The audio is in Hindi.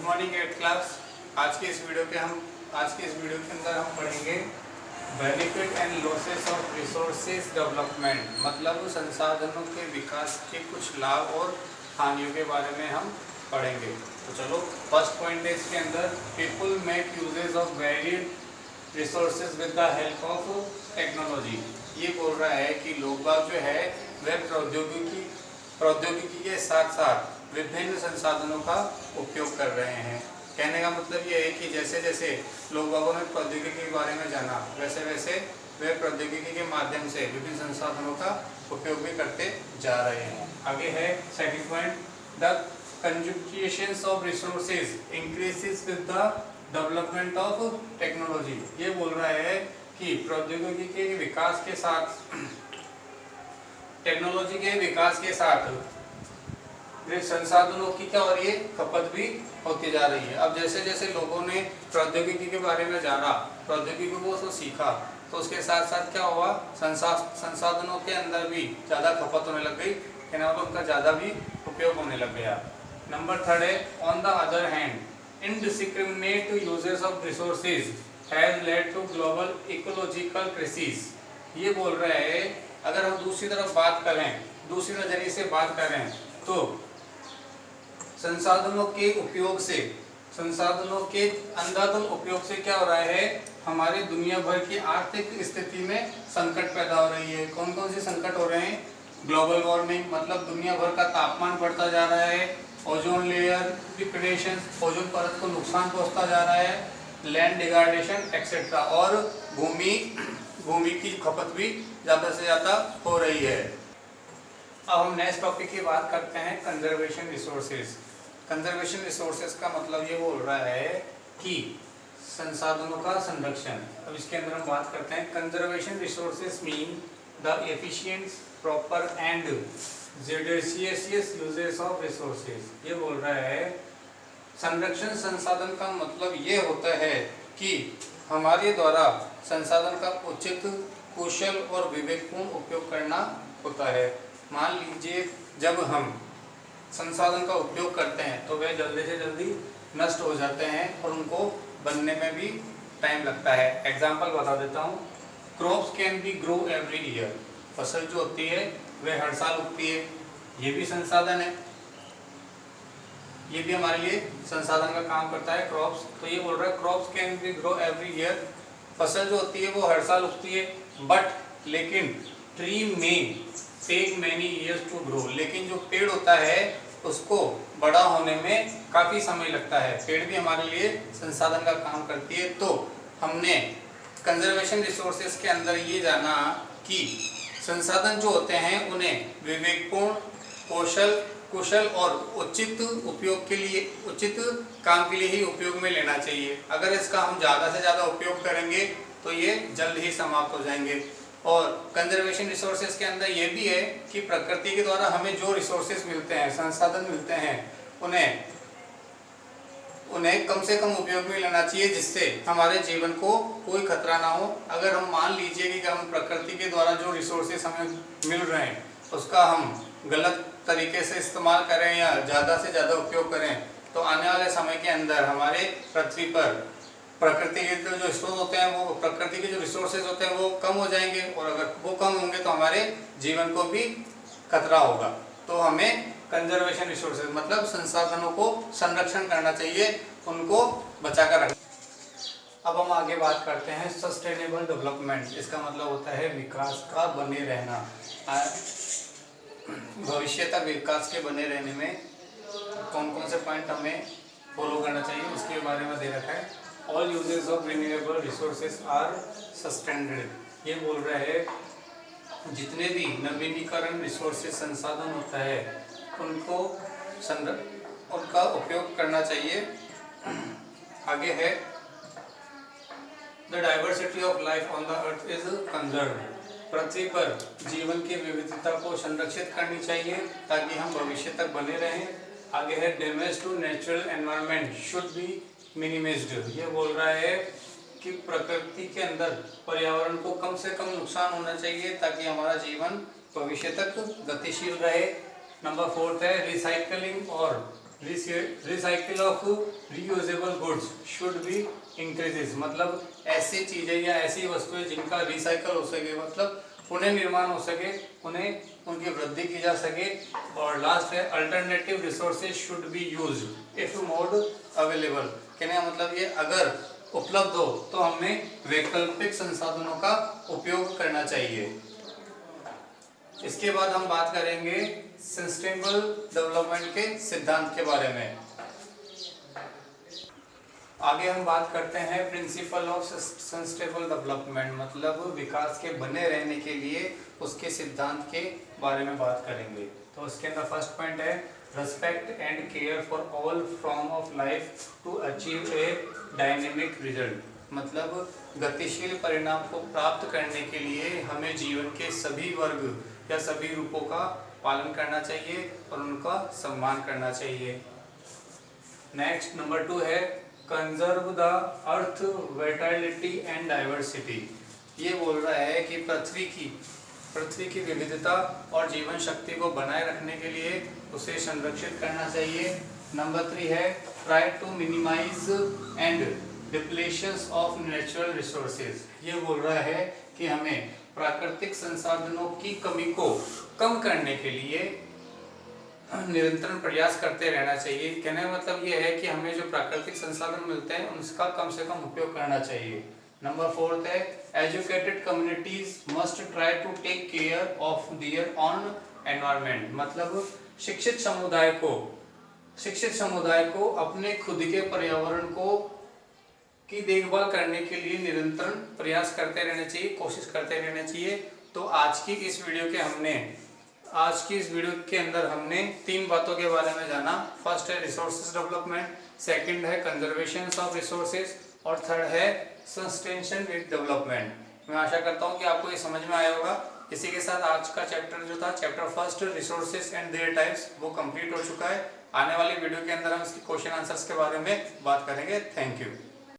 Good morning eight class. आज के इस वीडियो के अंदर हम पढ़ेंगे benefit and losses of resources development, मतलब संसाधनों के विकास के कुछ लाभ और हानियों के बारे में हम पढ़ेंगे। तो चलो, फर्स्ट पॉइंट है इसके अंदर, people make uses of varied resources with the help of technology. ये बोल रहा है कि लोग बाग जो है वह प्रौद्योगिकी के साथ साथ विभिन्न संसाधनों का उपयोग कर रहे हैं। कहने का मतलब ये है कि जैसे जैसे लोग बागों ने प्रौद्योगिकी के बारे में जाना, वैसे वैसे वे प्रौद्योगिकी के माध्यम से विभिन्न संसाधनों का उपयोग भी करते जा रहे हैं। आगे है second point, the conjugation of resources increases with the development of technology. ये बोल रहा है कि प्रौद्योगिकी के विकास के साथ, टेक्नोलॉजी के विकास के साथ संसाधनों की क्या हो रही है, खपत भी होती जा रही है। अब जैसे जैसे लोगों ने प्रौद्योगिकी के बारे में जाना, प्रौद्योगिकी को तो सीखा, तो उसके साथ साथ क्या हुआ, संसाधनों के अंदर भी ज़्यादा खपत होने लग गई, उनका ज़्यादा भी उपयोग होने लग गया। नंबर थर्ड है, on the other hand indiscriminate uses of resources has led to global ecological crisis. ये बोल रहा है, अगर हम दूसरी तरफ बात करें, दूसरी नजरिए से बात करें, तो संसाधनों के उपयोग से, संसाधनों के अंधाधुंध उपयोग से क्या हो रहा है, हमारी दुनिया भर की आर्थिक स्थिति में संकट पैदा हो रही है। कौन कौन से संकट हो रहे हैं? ग्लोबल वार्मिंग, मतलब दुनिया भर का तापमान बढ़ता जा रहा है, ओजोन लेयर डिप्रेशन, ओजोन परत को नुकसान पहुंचता जा रहा है, लैंड डिग्रेडेशन एक्सेट्रा, और भूमि की खपत भी ज़्यादा से ज़्यादा हो रही है। अब हम नेक्स्ट टॉपिक की बात करते हैं, कंजर्वेशन रिसोर्सेज। कंजर्वेशन रिसोर्सेज का मतलब ये बोल रहा है कि संसाधनों का संरक्षण। अब इसके अंदर हम बात करते हैं, conservation resources mean the efficient, proper and judicious uses of resources. ये बोल रहा है, संरक्षण संसाधन का मतलब ये होता है कि हमारे द्वारा संसाधन का उचित, कुशल और विवेकपूर्ण उपयोग करना होता है। मान लीजिए, जब हम संसाधन का उपयोग करते हैं तो वे जल्दी से जल्दी नष्ट हो जाते हैं और उनको बनने में भी टाइम लगता है। एग्जाम्पल बता देता हूँ, crops can be grow every year. फसल जो होती है वह हर साल उगती है, ये भी संसाधन है, ये भी हमारे लिए संसाधन का काम करता है, क्रॉप्स। तो ये बोल रहा है, crops can be grow every year, फसल जो होती है वो हर साल उगती है, बट लेकिन ट्री में take many years to grow, लेकिन जो पेड़ होता है उसको बड़ा होने में काफ़ी समय लगता है। पेड़ भी हमारे लिए संसाधन का काम करती है। तो हमने कंजर्वेशन रिसोर्सेज के अंदर ये जाना कि संसाधन जो होते हैं उन्हें विवेकपूर्ण, कुशल और उचित उपयोग के लिए, उचित काम के लिए ही उपयोग में लेना चाहिए। अगर इसका हम ज़्यादा से ज़्यादा उपयोग करेंगे तो ये जल्द ही समाप्त हो जाएंगे। और कंजर्वेशन रिसोर्सेज के अंदर ये भी है कि प्रकृति के द्वारा हमें जो रिसोर्सेज मिलते हैं, संसाधन मिलते हैं, उन्हें कम से कम उपयोग में लेना चाहिए, जिससे हमारे जीवन को कोई खतरा ना हो। अगर हम मान लीजिए कि हम प्रकृति के द्वारा जो रिसोर्सेज हमें मिल रहे हैं उसका हम गलत तरीके से इस्तेमाल करें या ज़्यादा से ज़्यादा उपयोग करें, तो आने वाले समय के अंदर हमारे पृथ्वी पर प्रकृति के जो स्रोत होते हैं, वो प्रकृति के जो रिसोर्सेज होते हैं वो कम हो जाएंगे, और अगर वो कम होंगे तो हमारे जीवन को भी खतरा होगा। तो हमें कंजर्वेशन रिसोर्सेज मतलब संसाधनों को संरक्षण करना चाहिए, उनको बचाकर रखना। अब हम आगे बात करते हैं सस्टेनेबल डेवलपमेंट। इसका मतलब होता है विकास का बने रहना, भविष्य तक विकास के बने रहने में कौन कौन से पॉइंट हमें फॉलो करना चाहिए उसके बारे में दे रखा है। All uses of renewable resources are sustainable. ये बोल रहा है, जितने भी नवीनीकरण रिसोर्सेज संसाधन होता है उनका उपयोग करना चाहिए। आगे है, the diversity of life on the earth is conserved. पृथ्वी पर जीवन की विविधता को संरक्षित करनी चाहिए ताकि हम भविष्य तक बने रहें। आगे है, damage to natural environment should be minimised. ये बोल रहा है कि प्रकृति के अंदर पर्यावरण को कम से कम नुकसान होना चाहिए ताकि हमारा जीवन भविष्य तक गतिशील रहे। नंबर 4 है, रिसाइकलिंग और recycle of reusable goods should be increases, मतलब ऐसी चीजें या ऐसी वस्तुएं जिनका रिसाइकल हो सके, मतलब पुनः निर्माण हो सके, उन्हें उनकी वृद्धि की जा सके। और लास्ट है alternative resources should be used if mode available. कहने का मतलब ये अगर उपलब्ध हो तो हमें वैकल्पिक संसाधनों का उपयोग करना चाहिए। इसके बाद हम बात करेंगे सस्टेनेबल डेवलपमेंट के सिद्धांत के बारे में। आगे हम बात करते हैं प्रिंसिपल ऑफ सस्टेनेबल डेवलपमेंट, मतलब विकास के बने रहने के लिए उसके सिद्धांत के बारे में बात करेंगे। तो उसके अंदर फर्स्ट पॉइंट है respect and care for all form of life to achieve a dynamic result, मतलब गतिशील परिणाम को प्राप्त करने के लिए हमें जीवन के सभी वर्ग या सभी रूपों का पालन करना चाहिए और उनका सम्मान करना चाहिए। नेक्स्ट नंबर 2 है conserve the earth Vitality and diversity. ये बोल रहा है कि पृथ्वी की विविधता और जीवन शक्ति को बनाए रखने के लिए उसे संरक्षित करना चाहिए। नंबर 3 है try to minimize and depletions of natural resources. ये बोल रहा है कि हमें प्राकृतिक संसाधनों की कमी को कम करने के लिए निरंतर प्रयास करते रहना चाहिए। कहने का मतलब ये है कि हमें जो प्राकृतिक संसाधन मिलते हैं उसका कम से कम उपयोग करना चाहिए। नंबर 4 है educated communities must try to take care of their own environment, मतलब शिक्षित समुदाय को अपने खुद के पर्यावरण को की देखभाल करने के लिए निरंतर प्रयास करते रहना चाहिए, कोशिश करते रहना चाहिए। तो आज की इस वीडियो के अंदर हमने 3 बातों के बारे में जाना। फर्स्ट है रिसोर्सेज डेवलपमेंट, सेकंड है कंजर्वेशन ऑफ रिसोर्सेज और थर्ड है सस्टेनेशन विद डेवलपमेंट। मैं आशा करता हूं कि आपको ये समझ में आया होगा। इसी के साथ आज का चैप्टर जो था chapter first resources and there types वो कंप्लीट हो चुका है। आने वाली वीडियो के अंदर हम इसके क्वेश्चन आंसर्स के बारे में बात करेंगे। Thank you.